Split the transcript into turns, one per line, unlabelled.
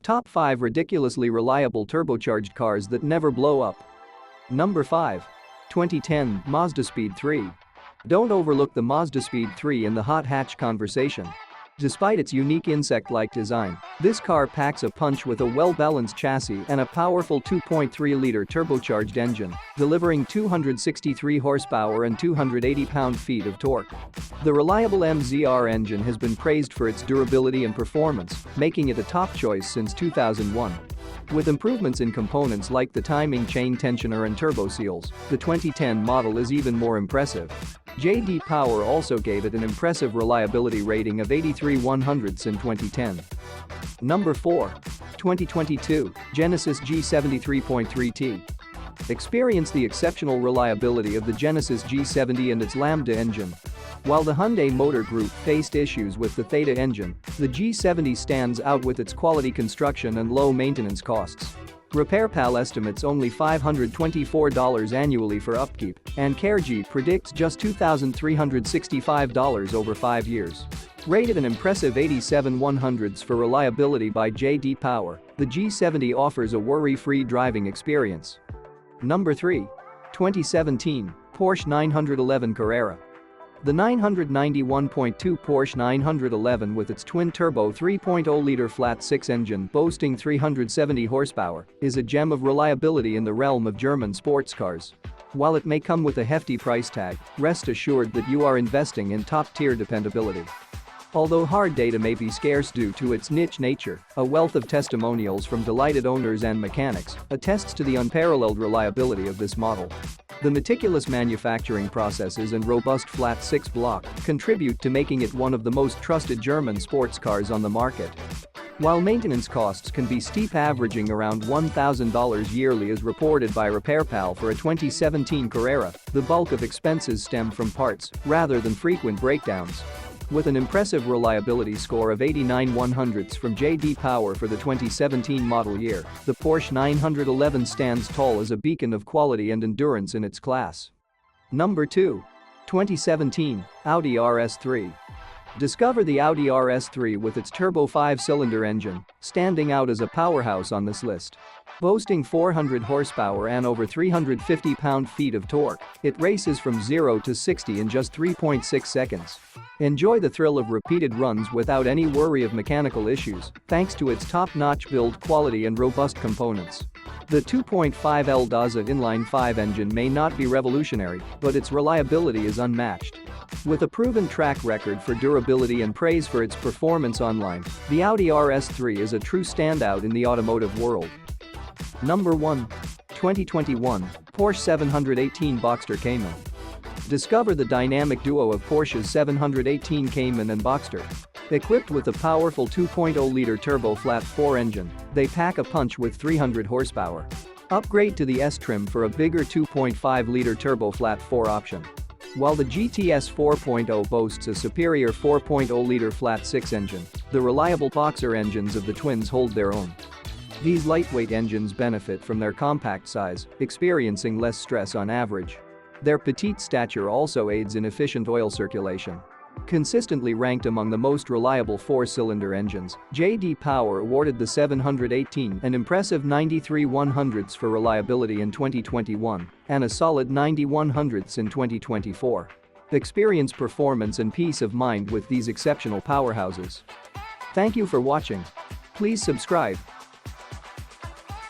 Top 5 ridiculously reliable turbocharged cars that never blow up. Number 5. 2010 Mazda Speed 3. Don't overlook the Mazda Speed 3 in the hot hatch conversation. Despite its unique insect-like design, this car packs a punch with a well-balanced chassis and a powerful 2.3-liter turbocharged engine, delivering 263 horsepower and 280 pound-feet of torque. The reliable MZR engine has been praised for its durability and performance, making it a top choice since 2001. With improvements in components like the timing chain tensioner and turbo seals, the 2010 model is even more impressive. J.D. Power also gave it an impressive reliability rating of 83 100ths in 2010. Number 4. 2022 Genesis G70 3.3T. Experience the exceptional reliability of the Genesis G70 and its Lambda engine. While the Hyundai Motor Group faced issues with the Theta engine, the G70 stands out with its quality construction and low maintenance costs. RepairPal estimates only $524 annually for upkeep, and CareG predicts just $2,365 over 5 years. Rated an impressive 87 100ths for reliability by J.D. Power, the G70 offers a worry-free driving experience. Number 3. 2017 Porsche 911 Carrera. The 991.2 Porsche 911 with its twin-turbo 3.0-liter flat-six engine boasting 370 horsepower is a gem of reliability in the realm of German sports cars. While it may come with a hefty price tag, rest assured that you are investing in top-tier dependability. Although hard data may be scarce due to its niche nature, a wealth of testimonials from delighted owners and mechanics attests to the unparalleled reliability of this model. The meticulous manufacturing processes and robust flat-six block contribute to making it one of the most trusted German sports cars on the market. While maintenance costs can be steep, averaging around $1,000 yearly as reported by RepairPal for a 2017 Carrera, the bulk of expenses stem from parts rather than frequent breakdowns. With an impressive reliability score of 89 100ths from J.D. Power for the 2017 model year, the Porsche 911 stands tall as a beacon of quality and endurance in its class. Number 2. 2017 Audi RS3. Discover the Audi RS3 with its turbo 5-cylinder engine, standing out as a powerhouse on this list. Boasting 400 horsepower and over 350 pound-feet of torque, it races from 0 to 60 in just 3.6 seconds. Enjoy the thrill of repeated runs without any worry of mechanical issues, thanks to its top-notch build quality and robust components. The 2.5L Daza inline-5 engine may not be revolutionary, but its reliability is unmatched. With a proven track record for durability and praise for its performance online, the Audi RS3 is a true standout in the automotive world. Number 1. 2021 Porsche 718 Boxster Cayman. Discover the dynamic duo of Porsche's 718 Cayman and Boxster. Equipped with a powerful 2.0-liter turbo flat-4 engine, they pack a punch with 300 horsepower. Upgrade to the S-trim for a bigger 2.5-liter turbo flat-4 option. While the GTS 4.0 boasts a superior 4.0-liter flat-6 engine, the reliable Boxer engines of the twins hold their own. These lightweight engines benefit from their compact size, experiencing less stress on average. Their petite stature also aids in efficient oil circulation. Consistently ranked among the most reliable 4-cylinder engines, J.D. Power awarded the 718 an impressive 93 100ths for reliability in 2021 and a solid 90 100ths in 2024. Experience performance and peace of mind with these exceptional powerhouses. Thank you for watching. Please subscribe.